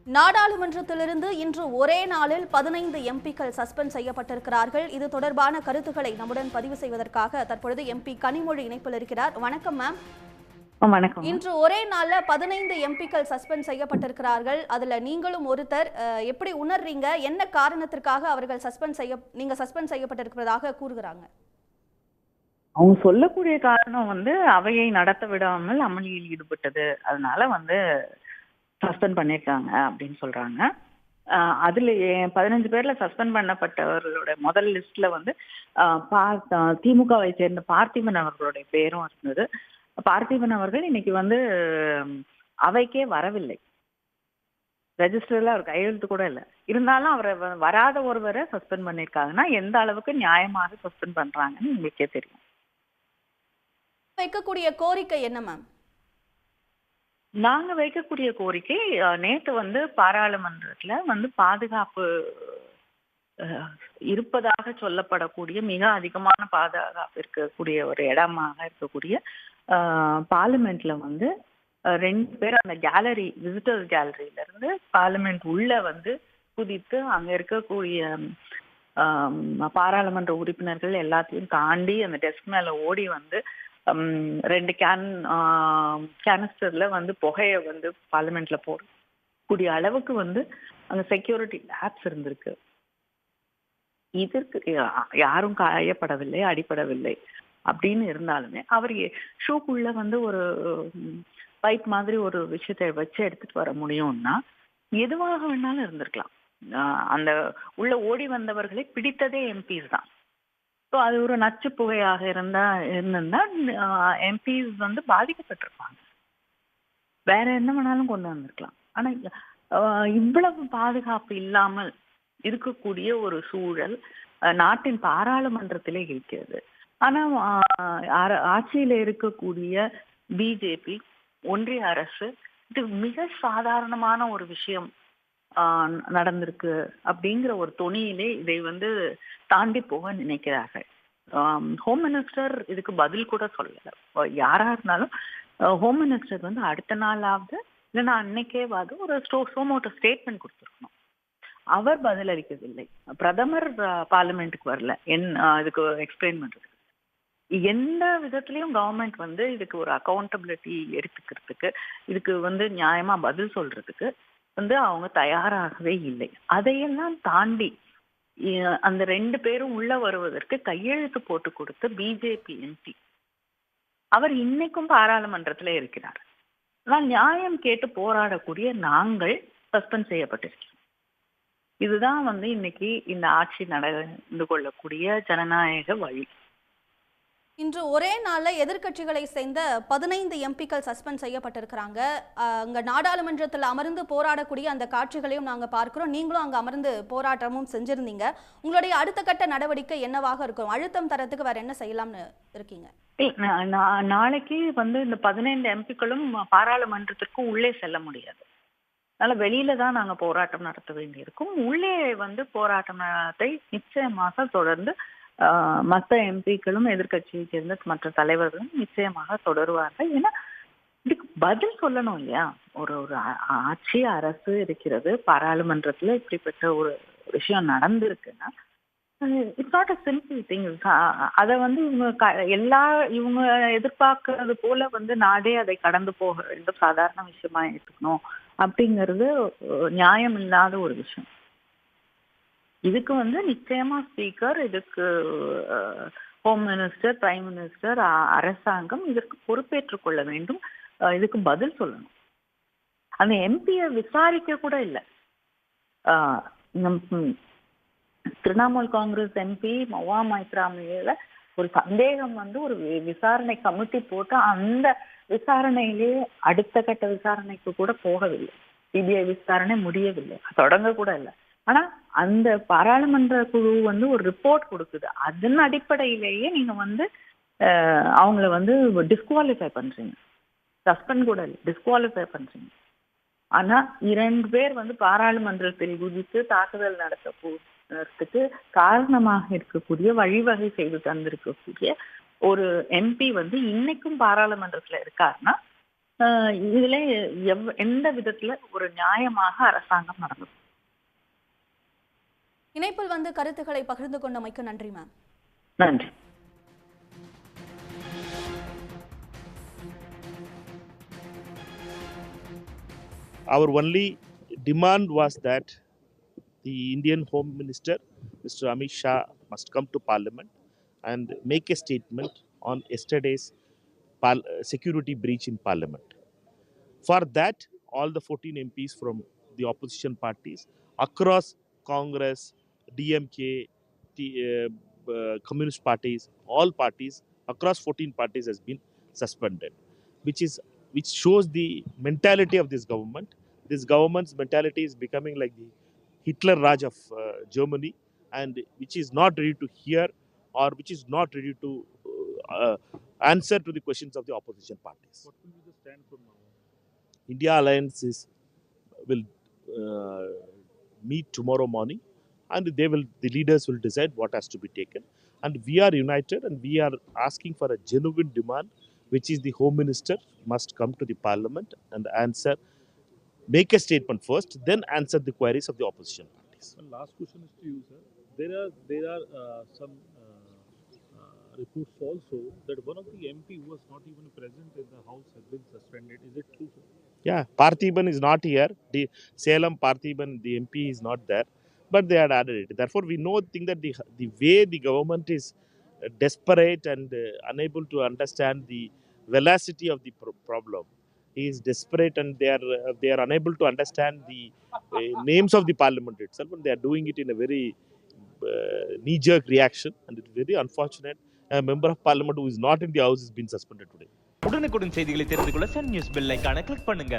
நாடாளுமன்றத்திலிருந்து இன்று ஒரே நாளில் 15 எம்பிக்கள் சஸ்பெண்ட் செய்யப்பட்டிருக்கிறார்கள். இது தொடர்பான கருத்துக்களை நம்முடன் பதிவு செய்வதற்காக தற்பொழுது எம்பி கனிமொழி இணைப்பில் இருக்கிறார். வணக்கம் மேம். வணக்கம். இன்று ஒரே நாள்ல 15 எம்பிக்கள் சஸ்பெண்ட் செய்யப்பட்டிருக்கிறார்கள். அதுல நீங்களும் ஒருத்தர். எப்படி உணர்றீங்க? என்ன காரணத்திற்காக அவர்கள் நீங்க சஸ்பெண்ட் செய்யப்பட்டிருக்கிறதாக கூறுகிறாங்க? அவங்க சொல்லக்கூடிய காரணம் அவையை நடத்த விடாமல் அமளியில் ஈடுபட்டது, அதனால சஸ்பெண்ட் பண்ணிருக்காங்க அப்படின்னு சொல்றாங்க. அதுல 15 பேர்ல சஸ்பெண்ட் பண்ணப்பட்டவர்களோட முதல் லிஸ்ட்ல திமுகவை சேர்ந்த பார்த்திபன் அவர்களுடைய பேரும் இருந்தது. பார்த்திபன் அவர்கள் இன்னைக்கு அவைக்கே வரவில்லை. ரெஜிஸ்டர்ல அவர் கையெழுத்து கூட இல்லை. இருந்தாலும் அவரை வராத ஒருவரை சஸ்பெண்ட் பண்ணிருக்காங்கன்னா எந்த அளவுக்கு நியாயமாக சஸ்பெண்ட் பண்றாங்கன்னு உங்களுக்கே தெரியும். வைக்கக்கூடிய கோரிக்கை என்ன மேம்? நாங்க வைக்கக்கூடிய கோரிக்கை, நேற்று பாராளுமன்றத்துல பாதுகாப்பு இருப்பதாக சொல்லப்படக்கூடிய மிக அதிகமான பாதுகாப்பு இருக்கக்கூடிய ஒரு இடமாக இருக்கக்கூடிய பார்லிமெண்ட்ல 2 பேர் அந்த கேலரி, விசிட்டர்ஸ் கேலரியில இருந்து பார்லிமெண்ட் உள்ள குதித்து அங்க இருக்கக்கூடிய பாராளுமன்ற உறுப்பினர்கள் எல்லாத்தையும் தாண்டி அந்த டெஸ்க் மேல ஓடி 2 கேனிஸ்டர்ல புகைய பார்லிமெண்ட்ல போடக்கூடிய அளவுக்கு அந்த செக்யூரிட்டி லேப்ஸ் இருந்திருக்கு. இதற்கு யாரும் காயப்படவில்லை, அடிப்படவில்லை அப்படின்னு இருந்தாலுமே அவர் ஷூக்குள்ள ஒரு பைப் மாதிரி ஒரு விஷயத்தை வச்சு எடுத்துட்டு வர முடியும்னா எதுவாக வேணாலும் இருந்திருக்கலாம். அந்த உள்ள ஓடி வந்தவர்களை பிடித்ததே எம்பிஸ் தான். ஸோ அது ஒரு நச்சு புகையாக இருந்தா எம்பிஸ் பாதிக்கப்பட்டிருப்பாங்க. வேற என்ன வேணாலும் கொண்டு வந்திருக்கலாம். ஆனா இவ்வளவு பாதுகாப்பு இல்லாமல் இருக்கக்கூடிய ஒரு சூழல் நாட்டின் பாராளுமன்றத்திலே இருக்கிறது. ஆனா ஆட்சியில இருக்கக்கூடிய பிஜேபி, ஒன்றிய அரசு இது மிக சாதாரணமான ஒரு விஷயம் நடந்திருக்கு அப்படிங்கிற ஒரு தொனியிலே இதை தாண்டி போக நினைக்கிறார்கள். ஹோம் மினிஸ்டர் இதுக்கு பதில் கூட சொல்லல. யாரா இருந்தாலும் ஹோம் மினிஸ்டர் அடுத்த நாளாவது இல்லைன்னா அன்னைக்கேவாது ஒரு சோமோட்ட ஸ்டேட்மெண்ட் கொடுத்துருக்கணும். அவர் பதில் அளிக்கவில்லை. பிரதமர் பார்லிமெண்ட்டுக்கு வரல இதுக்கு எக்ஸ்பிளைன் பண்றது. எந்த விதத்திலையும் கவர்மெண்ட் இதுக்கு ஒரு அக்கௌண்டபிலிட்டி எடுத்துக்கிறதுக்கு, இதுக்கு நியாயமா பதில் சொல்றதுக்கு அவங்க தயாராகவே இல்லை. அதையெல்லாம் தாண்டி அந்த 2 பேரும் உள்ள வருவதற்கு கையெழுத்து போட்டு கொடுத்த பிஜேபி எம்பி அவர் இன்னைக்கும் பாராளுமன்றத்துல இருக்கிறார். ஆனால் நியாயம் கேட்டு போராடக்கூடிய நாங்கள் சஸ்பெண்ட் செய்யப்பட்டிருக்கிறோம். இதுதான் இன்னைக்கு இந்த ஆட்சி நடந்து கொள்ளக்கூடிய ஜனநாயக வழி. இன்று ஒரே நாள்ல எதிர்க்கட்சிகளை சேர்ந்த 15 எம்பிக்கள் சஸ்பெண்ட் செய்யப்பட்டிருக்கிறாங்க. அங்க நாடாளுமன்றத்தில் அமர்ந்து போராடக்கூடிய அந்த காட்சிகளையும் நாங்க பார்க்கிறோம். நீங்களும் அங்க அமர்ந்து போராட்டமும் செஞ்சிருந்தீங்க. உங்களுடைய அடுத்த கட்ட நடவடிக்கை என்னவாக இருக்கும்? அழுத்தம் தரத்துக்கு வேற என்ன செய்யலாம்னு இருக்கீங்க? நாளைக்கு இந்த 15 எம்பிக்களும் பாராளுமன்றத்திற்கு உள்ளே செல்ல முடியாது. அதனால வெளியில தான் நாங்க போராட்டம் நடத்த வேண்டியிருக்கும். உள்ளே போராட்டத்தை நிச்சயமாக தொடர்ந்து மற்ற எம்பிக்களும் எதிர்கட்சியை சேர்ந்த மற்ற தலைவர்களும் நிச்சயமாக தொடருவார்கள். ஏன்னா இதுக்கு பதில் சொல்லணும் இல்லையா? ஒரு ஆட்சி அரசு இருக்கிறது, பாராளுமன்றத்துல இப்படிப்பட்ட ஒரு விஷயம் நடந்திருக்குன்னா it's not a simple thing. அதை இவங்க எதிர்பார்க்கறது போல நாடே அதை கடந்து போக வேண்டும், சாதாரண விஷயமா எடுத்துக்கணும் அப்படிங்கிறது நியாயம் இல்லாத ஒரு விஷயம். இதுக்கு நிச்சயமா ஸ்பீக்கர், இதுக்கு ஹோம் மினிஸ்டர், பிரைம் மினிஸ்டர், அரசாங்கம் இதற்கு பொறுப்பேற்றுக் கொள்ள வேண்டும். இதுக்கு பதில் சொல்லணும். அந்த எம்பியை விசாரிக்க கூட இல்லை. திரிணாமுல் காங்கிரஸ் எம்பி மவா மைத்ரா மேல ஒரு சந்தேகம் ஒரு விசாரணை கமிட்டி போட்டு அந்த விசாரணையிலேயே அடுத்த கட்ட விசாரணைக்கு கூட போகவில்லை. சிபிஐ விசாரணை முடியவில்லை, தொடங்க கூட இல்லை. ஆனா அந்த பாராளுமன்ற குழு ஒரு ரிப்போர்ட் கொடுக்குது. அதன் அடிப்படையிலேயே நீங்க அவங்கள டிஸ்குவாலிஃபை பண்றீங்க. சஸ்பெண்ட் கூட இல்லை, டிஸ்குவாலிஃபை பண்றீங்க. ஆனா 2 பேர் பாராளுமன்றத்தில் குதித்து தாக்குதல் நடத்தறதுக்கு காரணமாக இருக்கக்கூடிய, வழிவகை செய்து தந்திருக்கக்கூடிய ஒரு எம்பி இன்னைக்கும் பாராளுமன்றத்துல இருக்காருன்னா இதுல எந்த விதத்துல ஒரு நியாயமாக அரசாங்கம் நடந்தது? இணைப்பில் வந்து கருத்துக்களை பகிர்ந்து கொண்டமைக்கு நன்றி மேம். நன்றி. Our only demand was that the Indian Home Minister, Mr. Amit Shah, must come to Parliament and make a statement on yesterday's security breach in Parliament. For that, all the 14 MPs from the opposition parties across Congress, DMK, Communist parties, all parties across 14 parties has been suspended, which shows the mentality of this government. This government's mentality is becoming like the Hitler Raj of Germany, and which is not ready to hear or which is not ready to answer to the questions of the opposition parties. What will be the stand from now on? India Alliance will meet tomorrow morning, and the leaders will decide what has to be taken. And we are united, and we are asking for a genuine demand, which is the Home Minister must come to the Parliament and answer, make a statement first, then answer the queries of the opposition parties. One last question is to you, sir. There are some reports also that one of the MP who was not even present in the house has been suspended. Is it true, sir? Yeah, Parthiban is not here. Salem Parthiban, the MP, is not there, but they had added it. Therefore, we think that the way the government is desperate and unable to understand the velocity of the problem. He is desperate, and they are unable to understand the names of the parliament itself, and they are doing it in a very knee-jerk reaction, and it is very unfortunate. A member of parliament who is not in the house has been suspended today. உடனுக்குடன் செய்திகளை தெரிந்து கொள்ள Sun news bell ஐகானை click பண்ணுங்க.